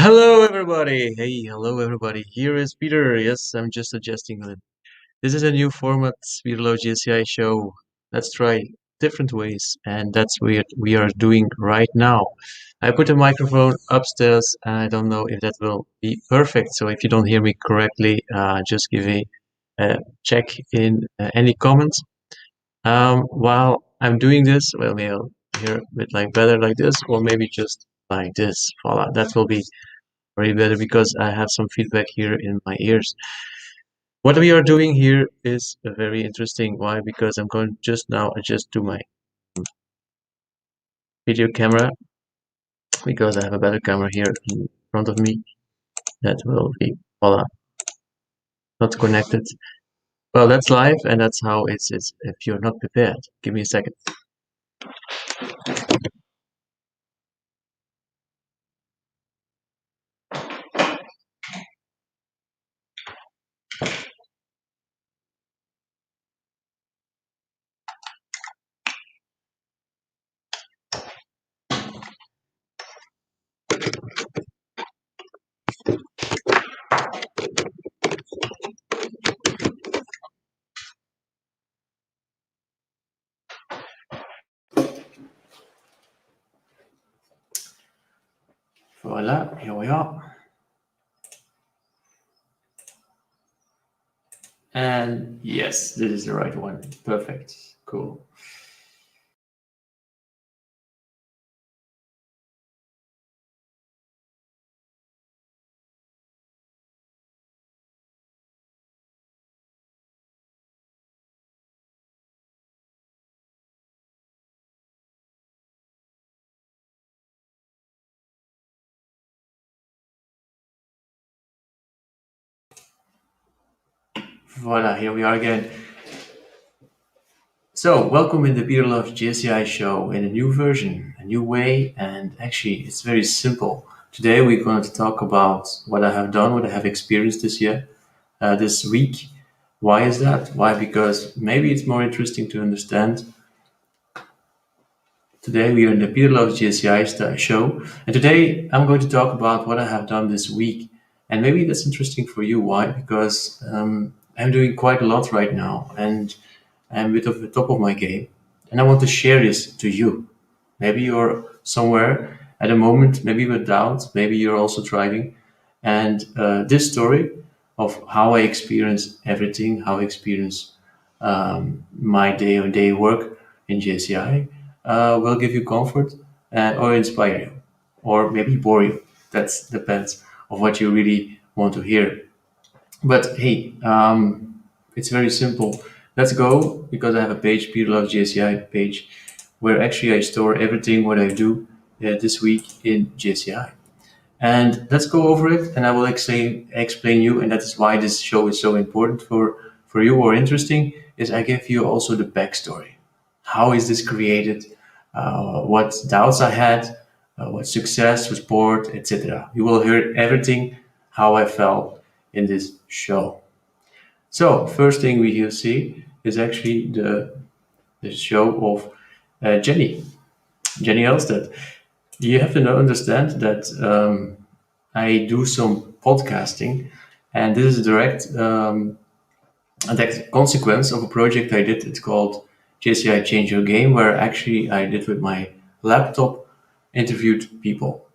Hello, everybody. Hey, hello, everybody. Here is Peter. Yes, I'm just adjusting it. This is a new format, Peter JCI show. Let's try different ways, and that's what we are doing right now. I put a microphone upstairs, and I don't know if that will be perfect. So if you don't hear me correctly, just give a check in any comments. While I'm doing this, well, maybe I'll hear a bit like better like this, or maybe just like this. Voila, that will be way better because I have some feedback here in my ears. What we are doing here is very interesting. Why? Because I'm going just now adjust to my video camera because I have a better camera here in front of me that will be voila, not connected. Well, that's live and that's how it's if you're not prepared. Give me a second. Voila, here we are. And yes, this is the right one. Perfect. Cool. Voila, here we are again. So, welcome in the Peter Loves JCI show in a new version, a new way, and actually, it's very simple. Today, we're going to talk about what I have done, what I have experienced this year, this week. Why is that? Why? Because maybe it's more interesting to understand. Today, we are in the Peter Loves JCI show, and today, I'm going to talk about what I have done this week. And maybe that's interesting for you. Why? Because I'm doing quite a lot right now, and I'm a bit of the top of my game, and I want to share this to you. Maybe you're somewhere at a moment, maybe with doubts, maybe you're also driving, and this story of how I experience everything, how I experience my day-to-day work in JCI will give you comfort or inspire you, or maybe bore you. That depends of what you really want to hear. But hey, it's very simple. Let's go because I have a page, Peter Loves JCI page, where actually I store everything what I do this week in JCI. And let's go over it, and I will explain you, and that is why this show is so important for you or interesting. Is I give you also the backstory. How is this created? What doubts I had? What success was brought, etc. You will hear everything how I felt in this show. So first thing we here see is actually the show of Jenny Elstead. You have to understand that I do some podcasting, and this is a direct consequence of a project I did. It's called JCI Change Your Game, where actually I did with my laptop interviewed people,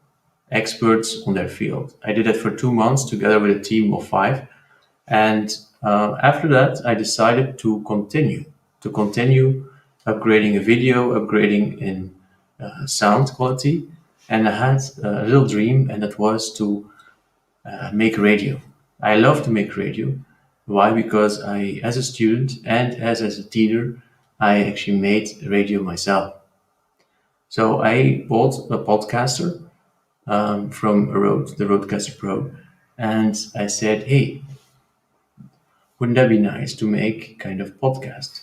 experts on their field. I did that for 2 months together with a team of 5. And after that, I decided to continue upgrading a video, upgrading in sound quality. And I had a little dream, and that was to make radio. I love to make radio. Why? Because I, as a student and as a teacher, I actually made radio myself. So I bought a podcaster from Rode, the Rodecaster Pro, and I said, hey, wouldn't that be nice to make kind of podcast?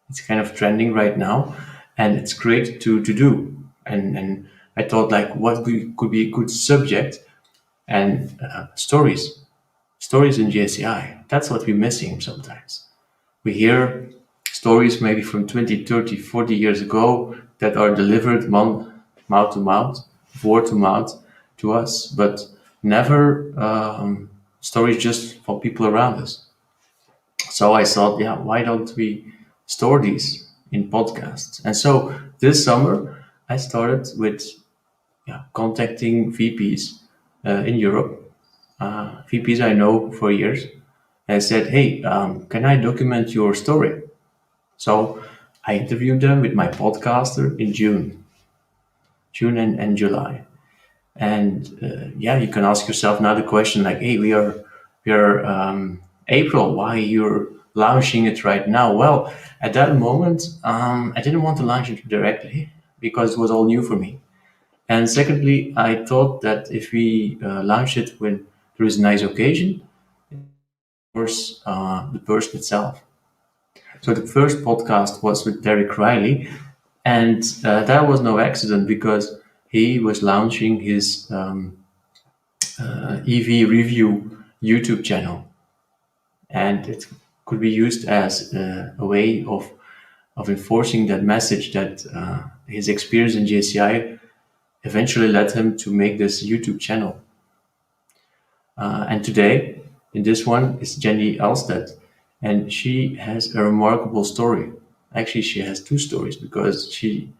It's kind of trending right now, and it's great to do. And I thought like what could be a good subject and stories in JCI. That's what we're missing sometimes. We hear stories maybe from 20, 30, 40 years ago that are delivered mouth to mouth, word to mouth, to us, but never stories just for people around us. So I thought, yeah, why don't we store these in podcasts? And so this summer, I started with contacting VPs in Europe, VPs I know for years, and I said, hey, can I document your story? So I interviewed them with my podcaster in June and July. And yeah, you can ask yourself now the question like, hey, we are April. Why you're launching it right now? Well, at that moment, I didn't want to launch it directly because it was all new for me. And secondly, I thought that if we launch it when there is a nice occasion, of course, the person itself. So the first podcast was with Derek Riley, and that was no accident because he was launching his EV review YouTube channel, and it could be used as a way of enforcing that message that his experience in JCI eventually led him to make this YouTube channel. And today, in this one, is Jenny Elstead, and she has a remarkable story. Actually, she has two stories because she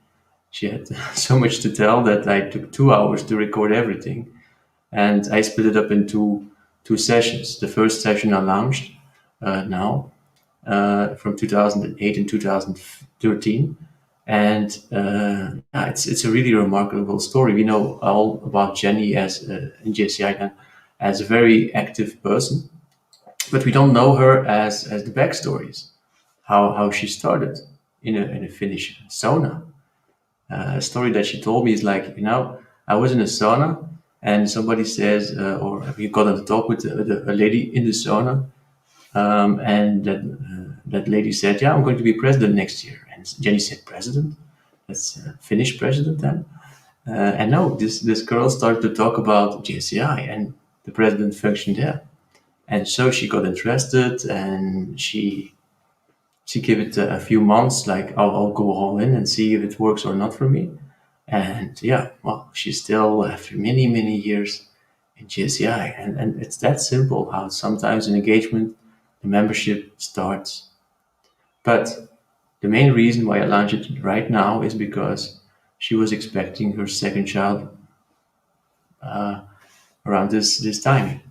had so much to tell that I took 2 hours to record everything, and I split it up into two sessions. The first session I launched now from 2008 and 2013. And yeah, it's a really remarkable story. We know all about Jenny as in JCI as a very active person, but we don't know her as the backstories, how she started in a Finnish sauna. A story that she told me is like, I was in a sauna and somebody says, or we got on the talk with a lady in the sauna, and that lady said, "Yeah, I'm going to be president next year." And Jenny said, "President? That's Finnish president then?" And no, this girl started to talk about JCI and the president function there. And so she got interested, and she gave it a few months, like I'll go all in and see if it works or not for me. And yeah, well, she's still after many years in JCI, and it's that simple. How sometimes an engagement, the membership starts. But the main reason why I launched it right now is because she was expecting her second child around this time.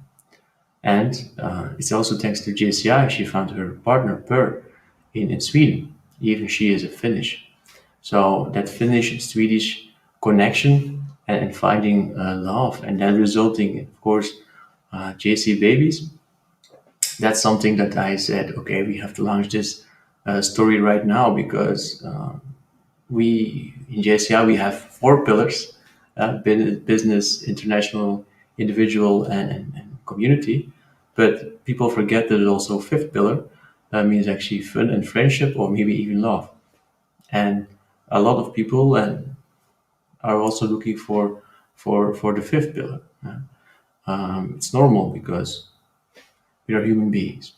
And it's also thanks to JCI she found her partner Per in Sweden, even she is a Finnish. So that Finnish-Swedish connection and finding love and then resulting, of course, JC babies, that's something that I said, okay, we have to launch this story right now because we in JCI we have four pillars: business, international, individual, and community. But people forget that there's also a fifth pillar. That means actually fun and friendship, or maybe even love. And a lot of people are also looking for the fifth pillar. It's normal because we are human beings.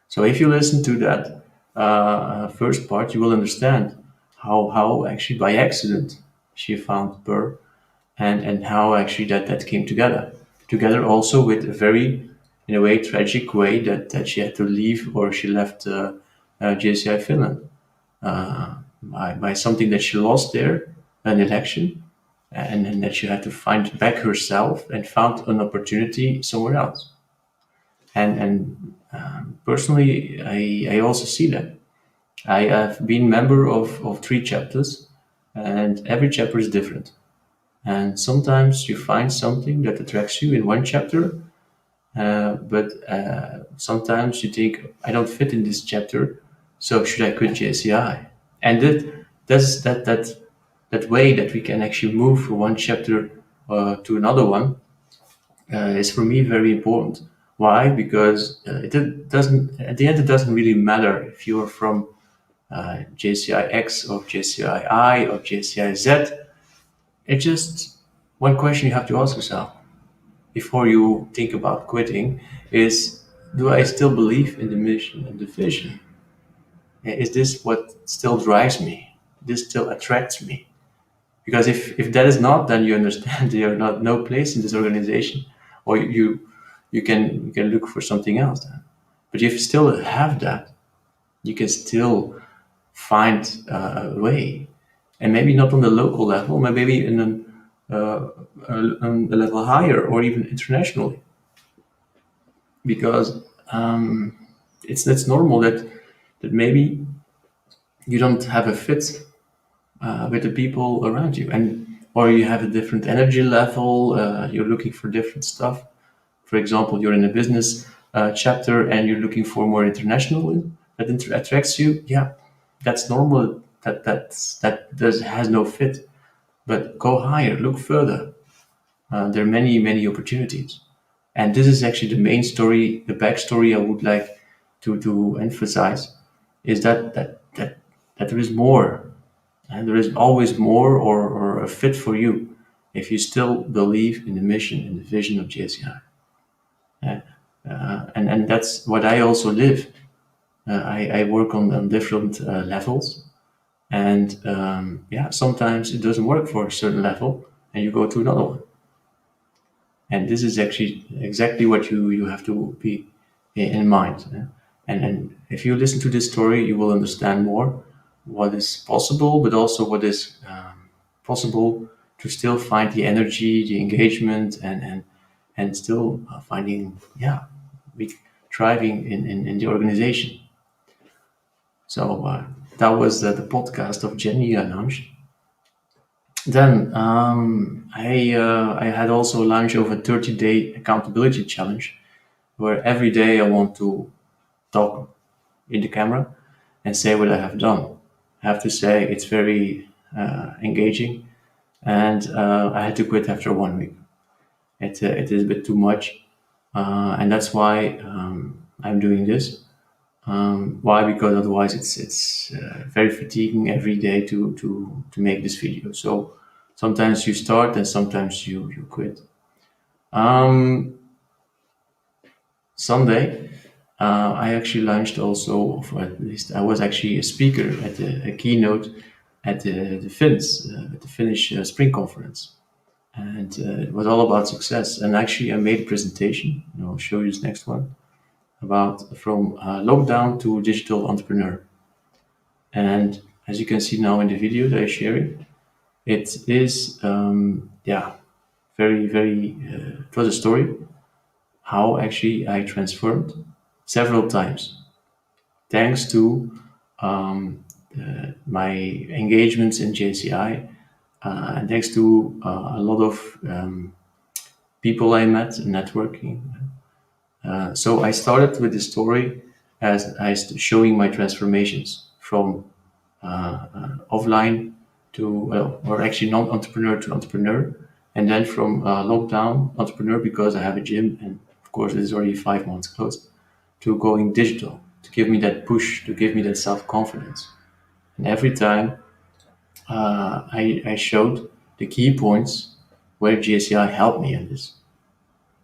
So if you listen to that first part, you will understand how actually by accident she found Burr, and how actually that came together also with a very, in a way, tragic way that she had to leave, or she left JCI Finland by something that she lost there, an election, and that she had to find back herself and found an opportunity somewhere else. And personally, I also see that. I have been member of three chapters, and every chapter is different. And sometimes you find something that attracts you in one chapter, but sometimes you think, I don't fit in this chapter, so should I quit JCI? And that way that we can actually move from one chapter to another one is for me very important. Why? Because it doesn't. At the end, it doesn't really matter if you are from JCI X or JCI I or JCI Z. It's just one question you have to ask yourself before you think about quitting: is do I still believe in the mission and the vision? Is this what still drives me? This still attracts me? Because if that is not, then you understand you're not no place in this organization, or you can look for something else. Then. But if you still have that, you can still find a way, and maybe not on the local level, but maybe in a level higher or even internationally, because it's normal that maybe you don't have a fit with the people around you, and or you have a different energy level. You're looking for different stuff. For example, you're in a business chapter and you're looking for more international that attracts you. Yeah, that's normal. That does has no fit. But go higher, look further. There are many opportunities, and this is actually the main story, the backstory I would like to emphasize, is that there is more, and there is always more or a fit for you if you still believe in the mission and the vision of JCI. And that's what I also live. I work on different levels, and yeah, sometimes it doesn't work for a certain level, and you go to another one. And this is actually exactly what you have to be in mind. And if you listen to this story, you will understand more what is possible, but also what is possible to still find the energy, the engagement, and still finding, yeah, be thriving in the organization. So that was the podcast of Jenny launched. Then I had also launched over 30-day accountability challenge, where every day I want to talk in the camera and say what I have done. I have to say it's very engaging, and I had to quit after 1 week. It is a bit too much, and that's why I'm doing this. Why? Because otherwise it's very fatiguing every day to make this video. So sometimes you start and sometimes you quit. Um, Sunday, I actually launched also, for at least I was actually a speaker at a keynote at the Finns, at the Finnish Spring Conference. And it was all about success. And actually, I made a presentation, and I'll show you this next one, about from lockdown to digital entrepreneur. And as you can see now in the video that I'm sharing, it is, yeah, very, it was a story how actually I transformed several times thanks to my engagements in JCI and thanks to a lot of people I met, networking. So I started with the story as I showing my transformations from offline to, well, or actually non-entrepreneur to entrepreneur, and then from lockdown entrepreneur because I have a gym and of course it is already 5 months closed, to going digital to give me that push, to give me that self-confidence. And every time I showed the key points where JCI helped me in this.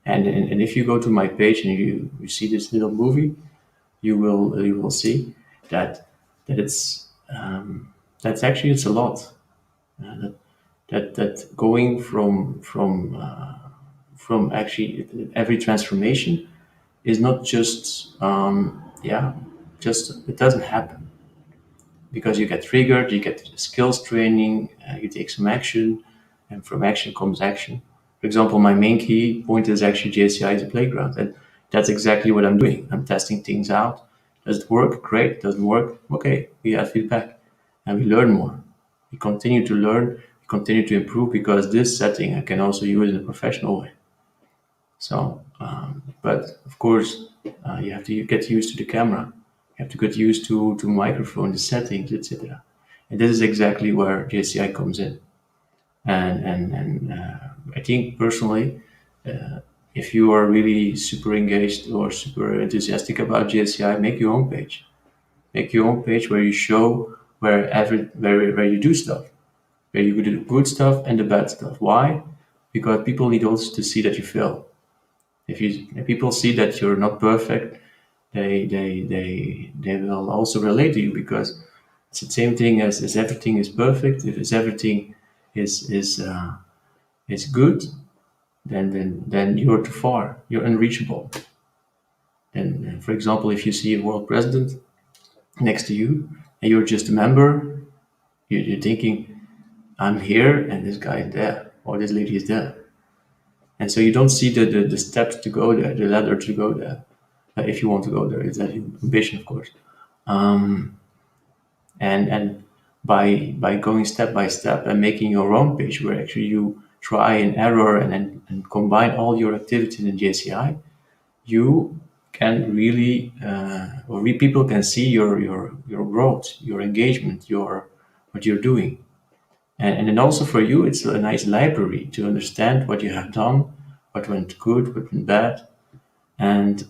And if you go to my page and you see this little movie, you will see that it's that's actually it's a lot. That going from actually every transformation is not just yeah, just it doesn't happen because you get triggered, you get skills training, you take some action, and from action comes action. For example, my main key point is actually JCI is a playground, and that's exactly what I'm doing. I'm testing things out. Does it work? Great. Doesn't work? Okay. We have feedback, and we learn more. We continue to learn, we continue to improve because this setting I can also use in a professional way. So, but of course, you have to get used to the camera. You have to get used to microphone, the settings, etc. And this is exactly where JCI comes in. And I think personally, if you are really super engaged or super enthusiastic about JCI, make your own page. Make your own page where you show where you do stuff, where you do the good stuff and the bad stuff. Why? Because people need also to see that you fail. If people see that you're not perfect, they will also relate to you because it's the same thing as everything is perfect. If it's everything is good, then you're too far. You're unreachable. And for example, if you see a world president next to you and you're just a member, you're thinking, I'm here and this guy is there or this lady is there. And so you don't see the steps to go there, the ladder to go there. If you want to go there, it's that ambition, of course. Um, and by going step by step and making your own page where actually you try and error and combine all your activities in JCI, you can really people can see your growth, your engagement, your what you're doing, and then also for you it's a nice library to understand what you have done, what went good, what went bad, and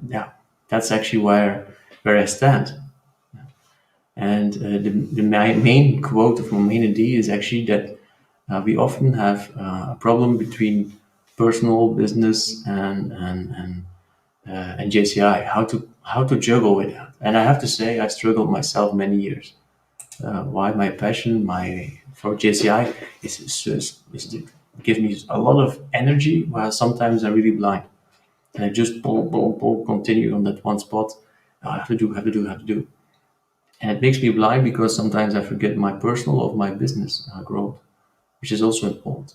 yeah, that's actually where I stand. And my main quote of my main idea is actually that we often have a problem between personal business and JCI, how to juggle with that. And I have to say, I struggled myself many years. Why my passion, my for JCI is to give me a lot of energy, while sometimes I'm really blind and I just pull, continue on that one spot. I have to do, have to do, have to do, and it makes me blind because sometimes I forget my personal or my business growth, which is also important.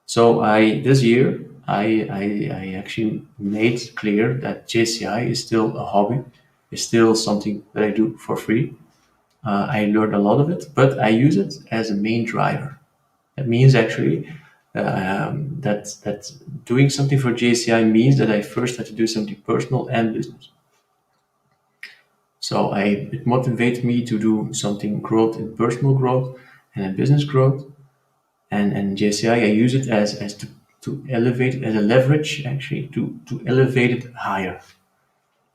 So I this year I actually made clear that JCI is still a hobby, is still something that I do for free. I learned a lot of it, but I use it as a main driver. That means actually that doing something for JCI means that I first have to do something personal and business. So it motivates me to do something growth in personal growth and in business growth. And JCI, I use it as to elevate it as a leverage actually to elevate it higher.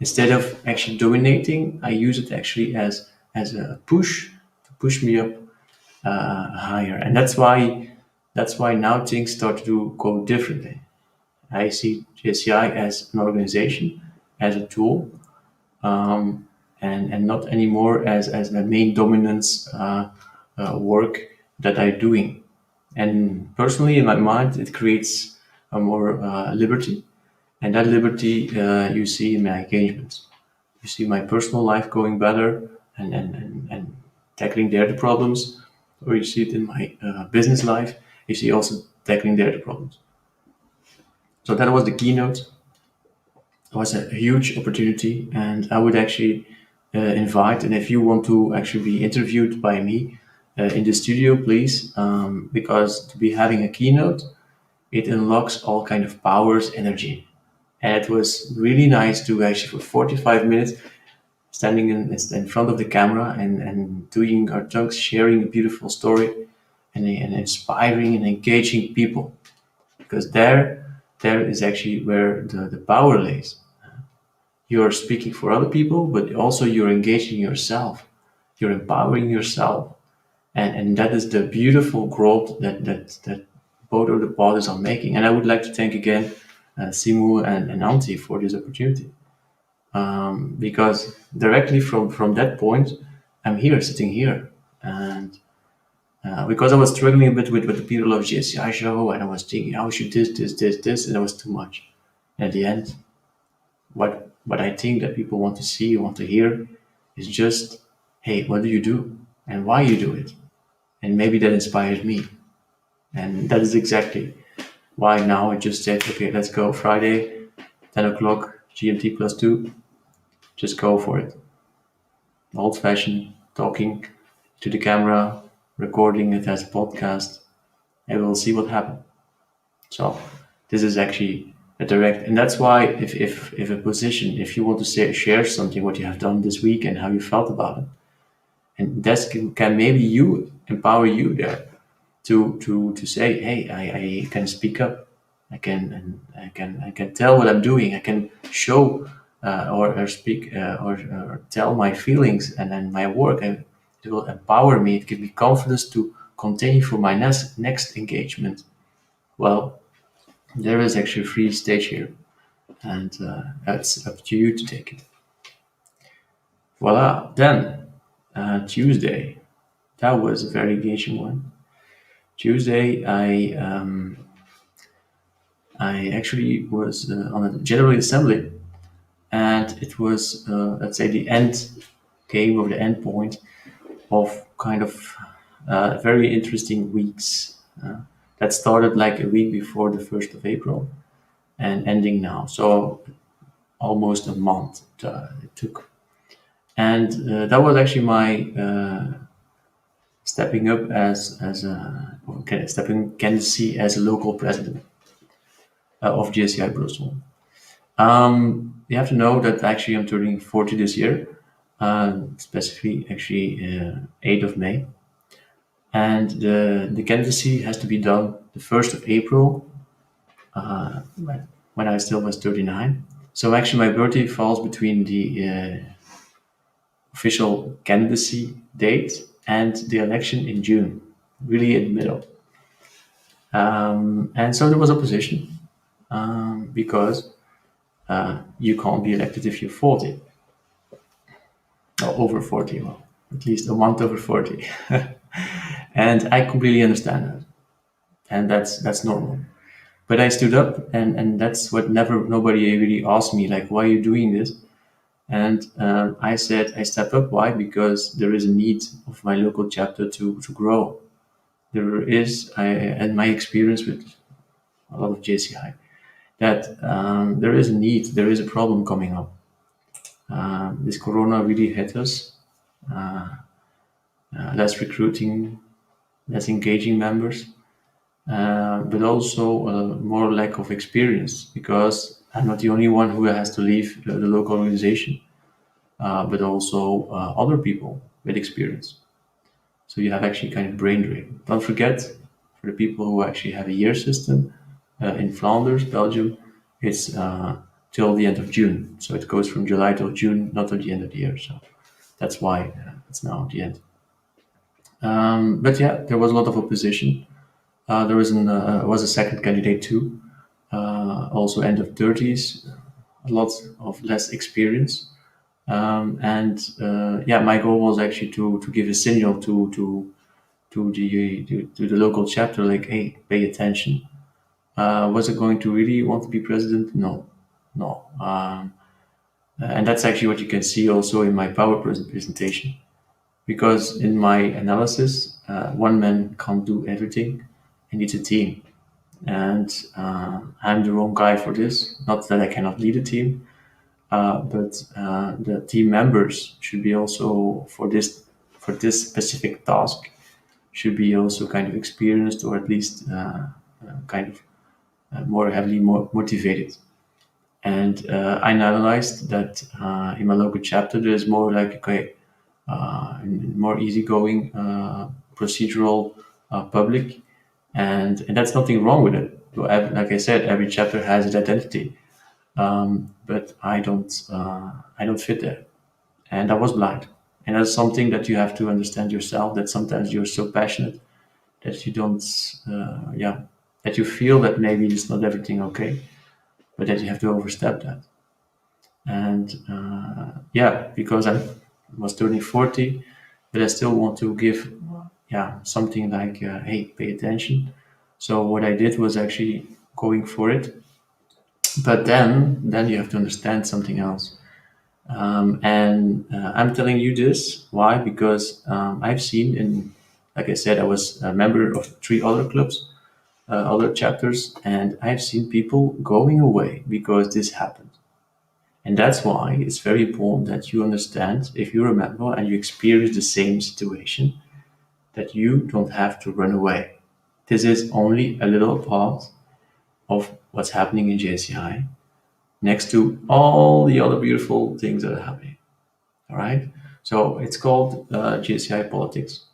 Instead of actually dominating, I use it actually as a push to push me up higher. And that's why now things start to go differently. I see JCI as an organization, as a tool, and not anymore as the main dominance work that I'm doing. And personally, in my mind, it creates a more liberty, and that liberty you see in my engagements. You see my personal life going better and tackling there the problems, or you see it in my business life. You see also tackling there the problems. So that was the keynote. It was a huge opportunity, and I would actually invite. And if you want to actually be interviewed by me in the studio, please, because to be having a keynote, it unlocks all kind of powers, energy, and it was really nice to actually for 45 minutes standing in front of the camera and doing our talks, sharing a beautiful story, and inspiring and engaging people, because there is actually where the power lays. You're speaking for other people, but also you're engaging yourself. You're empowering yourself. And that is the beautiful growth that both of the parties are making. And I would like to thank again Simu and Antti for this opportunity. Because directly from that point, I'm here, sitting here. And because I was struggling a bit with the people of JCI show, and I was thinking, how should this, and it was too much. And at the end, what I think that people want to see, want to hear, is just, hey, what do you do, and why you do it, and maybe that inspires me, and that is exactly why now I just said, okay, let's go Friday, 10 o'clock GMT +2, just go for it, old fashioned talking to the camera, recording it as a podcast, and we'll see what happens. So this is actually a direct, and that's why if a position, if you want to say share something what you have done this week and how you felt about it, and that can maybe you empower you there to say, hey, I can speak up, I can tell what I'm doing, I can show or speak or tell my feelings and my work, and it will empower me. It gives me confidence to continue for my next engagement. Well, there is actually a free stage here, and it's up to you to take it. Voila. Then Tuesday, that was a very engaging one. Tuesday, I actually was on a general assembly, and it was, let's say, the end game or the end point of kind of very interesting weeks that started like a week before the 1st of April and ending now. So almost a month it took. And that was actually my stepping up as a okay, stepping candidacy as a local president of JCI Brussels. You have to know that actually I'm turning 40 this year, specifically actually 8th of May. And the candidacy has to be done the 1st of April when I still was 39. So actually my birthday falls between the official candidacy date and the election in June, really in the middle. And so there was opposition because you can't be elected if you're 40 or over 40, well, at least a month over 40. And I completely understand that. And that's normal. But I stood up, and that's what never nobody really asked me, like, why are you doing this? And I said I step up. Why? Because there is a need of my local chapter to grow. There is, and my experience with a lot of JCI, that there is a need, there is a problem coming up. This Corona really hit us. Less recruiting, less engaging members, but also more lack of experience because I'm not the only one who has to leave the local organization, but also other people with experience. So you have actually kind of brain drain. Don't forget, for the people who actually have a year system in Flanders, Belgium, it's till the end of June. So it goes from July till June, not till the end of the year. So that's why it's now at the end. But yeah, there was a lot of opposition. There was a second candidate too, also end of 30s, a lot of less experience. And yeah, my goal was actually to give a signal to the local chapter, like, hey, pay attention. Was it going to really want to be president? No, no. And that's actually what you can see also in my PowerPoint presentation. Because in my analysis, one man can't do everything. He needs a team. And I'm the wrong guy for this. Not that I cannot lead a team, but the team members should be also for this specific task should be also kind of experienced or at least kind of more heavily more motivated. And I analyzed that in my local chapter, there's more like, okay, more easygoing, procedural public, and that's nothing wrong with it. Like I said, every chapter has its identity, but I don't fit there, and I was blind, and that's something that you have to understand yourself. That sometimes you're so passionate that you don't, yeah, that you feel that maybe it's not everything okay, but that you have to overstep that. And yeah, because I was turning 40, but I still want to give, yeah, something like, hey, pay attention. So what I did was actually going for it. But then you have to understand something else. And I'm telling you this, why? Because I've seen like I said, I was a member of three other clubs, other chapters, and I've seen people going away because this happened. And that's why it's very important that you understand, if you remember and you experience the same situation, that you don't have to run away. This is only a little part of what's happening in JCI next to all the other beautiful things that are happening. All right. So it's called JCI politics.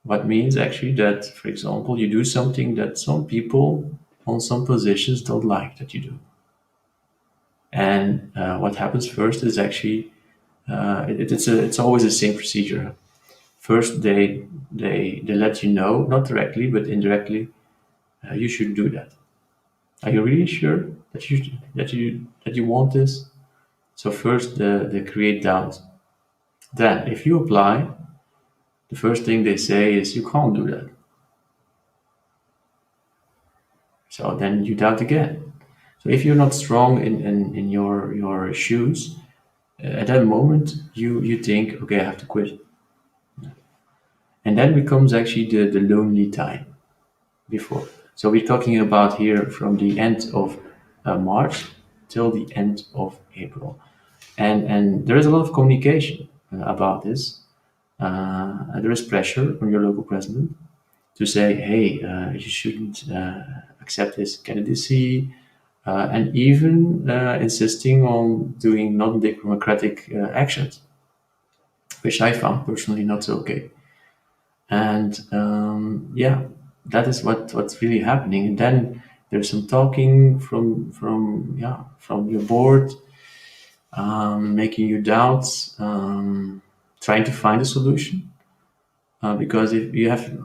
What means actually that, for example, you do something that some people on some positions don't like that you do. And what happens first is actually it's always the same procedure. First, they let you know, not directly but indirectly, you should do that. Are you really sure that you want this? So first, they create doubt. Then, if you apply, the first thing they say is you can't do that. So then you doubt again. So if you're not strong in your shoes, at that moment you think, okay, I have to quit. And then becomes actually the lonely time before. So we're talking about here from the end of March till the end of April. And there is a lot of communication about this. There is pressure on your local president to say, hey, you shouldn't accept his candidacy, and even insisting on doing non-democratic actions, which I found personally not so okay. And yeah, that is what's really happening. And then there's some talking from your board, making you doubt, trying to find a solution. Because if you have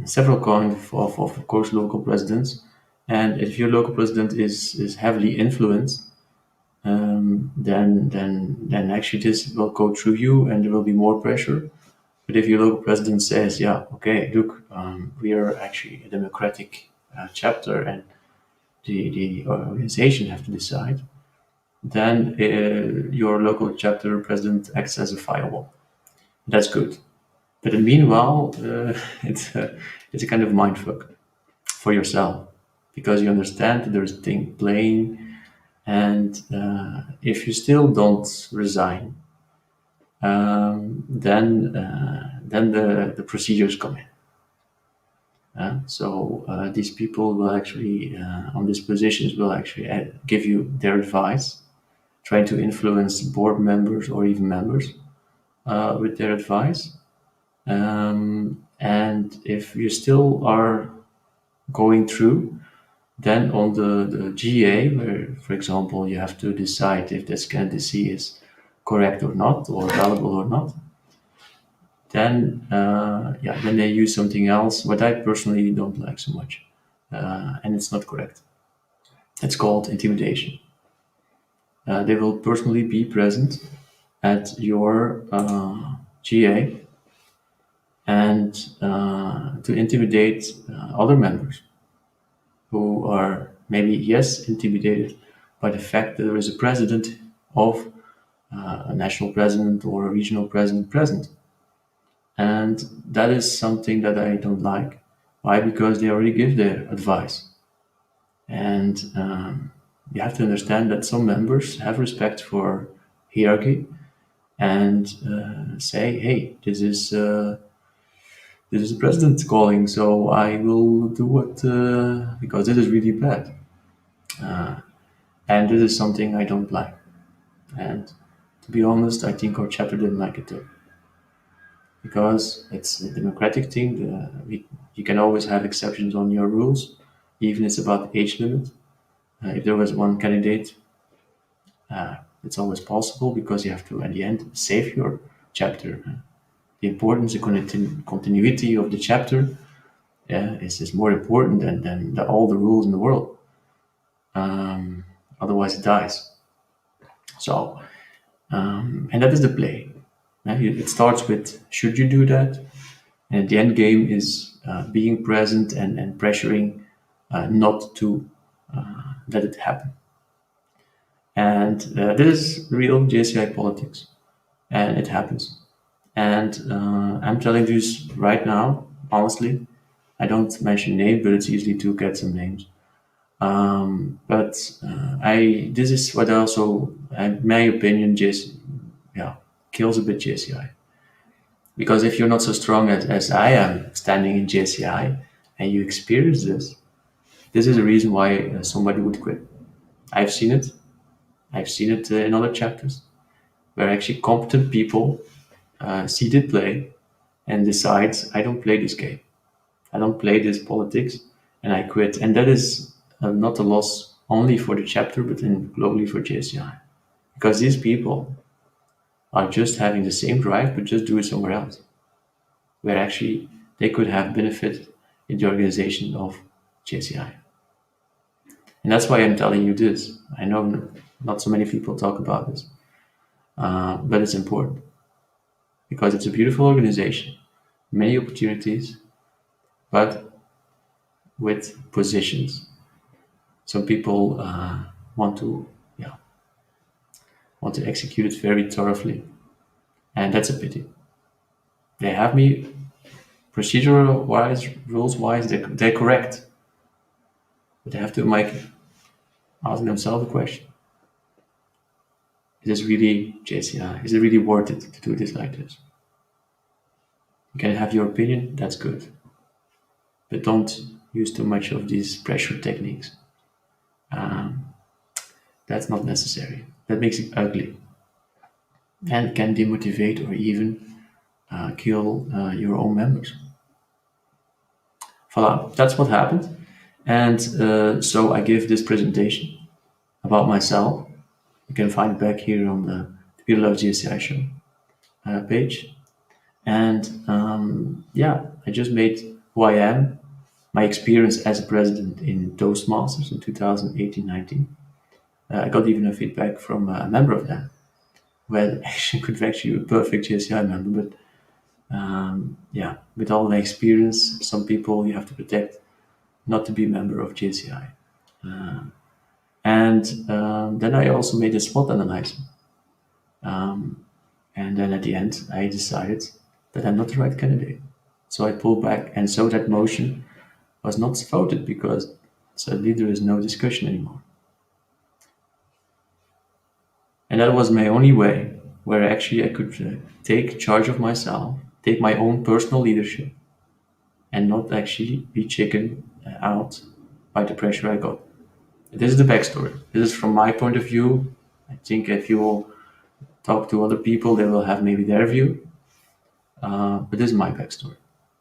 several kinds of course, local presidents, and if your local president is heavily influenced, then actually this will go through you, and there will be more pressure. But if your local president says, "Yeah, okay, look, we are actually a democratic chapter, and the organization have to decide," then your local chapter president acts as a firewall. That's good. But meanwhile, it's a kind of mindfuck for yourself, because you understand that there's a thing playing, and if you still don't resign, then the procedures come in. So these people will actually, on these positions, will actually give you their advice, try to influence board members or even members with their advice. And if you still are going through, then on the GA, where, for example, you have to decide if this candidacy is correct or not, or valuable or not, then they use something else, what I personally don't like so much, and it's not correct. It's called intimidation. They will personally be present at your GA and to intimidate other members who are maybe, yes, intimidated by the fact that there is a president of a national president or a regional president present. And that is something that I don't like. Why? Because they already give their advice. And you have to understand that some members have respect for hierarchy and say, hey, this is the president calling, so I will do what, because this is really bad. And this is something I don't like. And to be honest, I think our chapter didn't like it too. Because it's a democratic thing. You can always have exceptions on your rules, even it's about age limit. If there was one candidate, it's always possible, because you have to, at the end, save your chapter. The importance, the continuity of the chapter is more important than all the rules in the world. Otherwise, it dies. So, and that is the play. It starts with, should you do that? And the end game is being present and pressuring not to let it happen. And this is real JCI politics, and it happens. And I'm telling you this right now, honestly. I don't mention names, but it's easy to get some names. But I this is what also, in my opinion, kills a bit JCI. Because if you're not so strong as I am standing in JCI, and you experience this is a reason why somebody would quit. I've seen it. I've seen it in other chapters, where actually competent people see the play and decides, I don't play this game. I don't play this politics, and I quit. And that is not a loss only for the chapter, but globally for JCI. Because these people are just having the same drive, but just do it somewhere else, where actually they could have benefit in the organization of JCI. And that's why I'm telling you this. I know not so many people talk about this, but it's important, because it's a beautiful organization, many opportunities, but with positions. Some people want to, yeah, want to execute it very thoroughly, and that's a pity. They have me procedural wise, rules wise, they're correct, but they have to make ask themselves the question: is this really JCI? Is it really worth it to do this like this? You can have your opinion, that's good, but don't use too much of these pressure techniques. Um, that's not necessary. That makes it ugly and can demotivate or even kill your own members. Voila, that's what happened. And so I give this presentation about myself. You can find it back here on the People Love JCI show page. And yeah, I just made who I am, my experience as a president in Toastmasters in 2018-19. I got even a feedback from a member of them who had actually could actually be a perfect JCI member, but yeah, with all the experience, some people you have to protect not to be a member of JCI. And then I also made a SWOT analysis. And then at the end, I decided that I'm not the right candidate. So I pulled back, and so that motion was not voted because suddenly there is no discussion anymore. And that was my only way where actually I could take charge of myself, take my own personal leadership, and not actually be chicken out by the pressure I got. This is the backstory. This is from my point of view. I think if you will talk to other people, they will have maybe their view. But this is my backstory.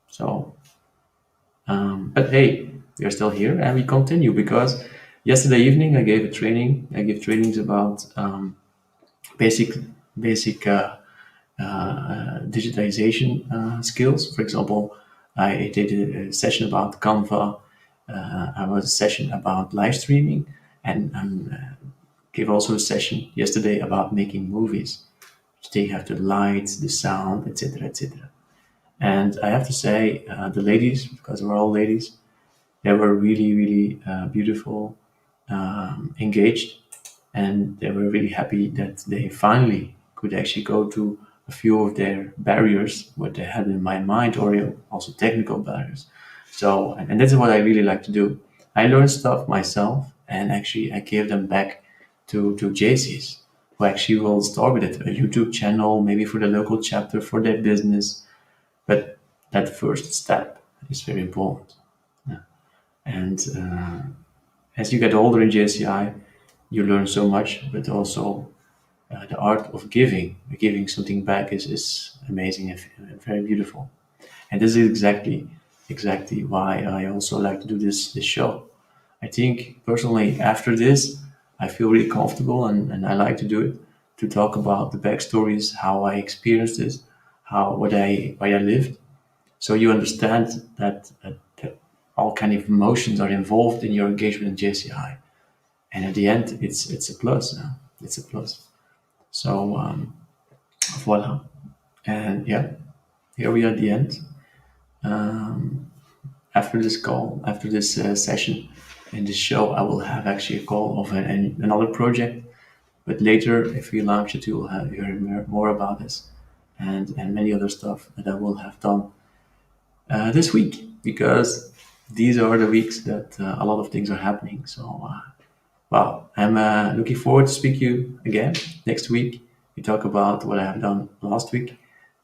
So, but hey, we are still here and we continue because yesterday evening I gave a training. I give trainings about basic basic digitization skills. For example, I did a session about Canva. I was a session about live streaming, and gave also a session yesterday about making movies. They have the lights, the sound, etc., etc. And I have to say, the ladies, because we're all ladies, they were really, really beautiful, engaged, and they were really happy that they finally could actually go to a few of their barriers, what they had in my mind, or also technical barriers. So, and this is what I really like to do. I learn stuff myself, and actually I give them back to JCs, who actually will start with it, a YouTube channel, maybe for the local chapter, for their business. But that first step is very important. Yeah. And as you get older in JCI, you learn so much, but also the art of giving something back is amazing and very beautiful. And this is exactly why I also like to do this show. I think personally after this, I feel really comfortable and I like to do it to talk about the backstories, how I experienced this, how what I why I lived, so you understand that all kind of emotions are involved in your engagement in JCI, and at the end, it's a plus. It's a plus. So voila, and yeah, here we are at the end. After this call, after this session in this show, I will have actually a call of another project. But later, if we launch it, you will have hear more about this and many other stuff that I will have done this week because these are the weeks that a lot of things are happening. So, wow, I'm looking forward to speak to you again next week. We talk about what I have done last week,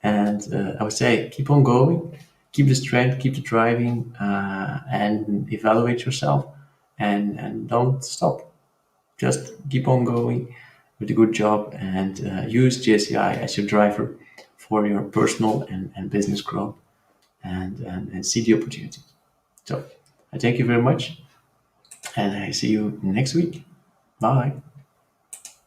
and I would say keep on going, keep the strength, keep the driving, and evaluate yourself, and don't stop. Just keep on going with a good job and use JCI as your driver for your personal and business growth and see the opportunities. So I thank you very much and I see you next week. Bye.